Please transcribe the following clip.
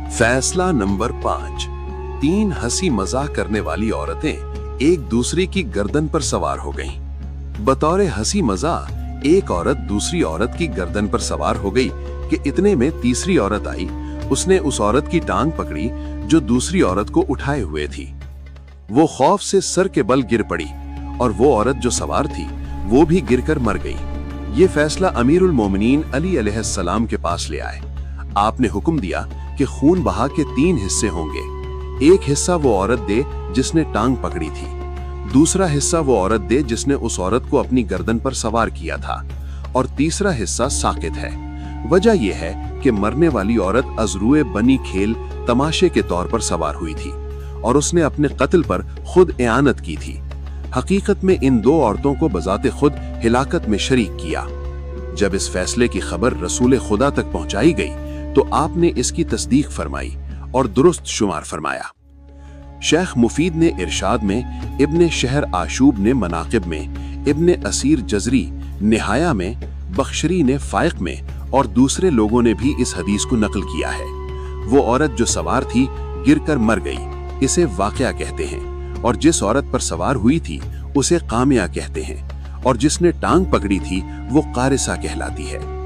फैसला नंबर 5। 3 हंसी मजाक करने वाली औरतें एक दूसरे की गर्दन पर सवार हो गईं। बतौर हंसी मजाक एक औरत दूसरी औरत की गर्दन पर सवार हो गई कि इतने में तीसरी औरत आई। उसने उस औरत की टांग पकड़ी जो दूसरी औरत को उठाए हुए थी। वो खौफ से सर के बल गिर पड़ी और वो औरत जो सवार थी वो भी गिरकर मर गई। ये फैसला अमीरुल मोमिनीन अली अलैहिस्सलाम के पास ले आए। आपने हुक्म दिया कि खून बहा के 3 हिस्से होंगे। एक हिस्सा वो औरत दे जिसने टांग पकड़ी थी, दूसरा हिस्सा वो औरत दे जिसने उस औरत को अपनी गर्दन पर सवार किया था, और तीसरा हिस्सा साकित है। वजह यह है कि मरने वाली औरत अजरूए बनी खेल तमाशे के तौर पर सवार हुई थी और उसने अपने कत्ल पर खुद एआनत की थी। हकीकत में इन 2 औरतों को बजाते खुद हिलाकत में शरीक किया। जब इस फैसले की खबर रसूल खुदा तक पहुंचाई गई तो आपने इसकी तस्दीक फरमाई और दुरुस्त शुमार फरमाया। शेख मुफीद ने इरशाद में, इब्ने शहर आशूब ने मनाकिब में, इब्ने असीर जजरी निहाया में, बख्शरी ने फाइक में और दूसरे लोगों ने भी इस हदीस को नकल किया है। वो औरत जो सवार थी गिरकर मर गई, इसे वाक़या कहते हैं, और जिस औरत पर सवार हुई थी उसे कामिया कहते हैं, और जिसने टांग पकड़ी थी वो कारिसा कहलाती है।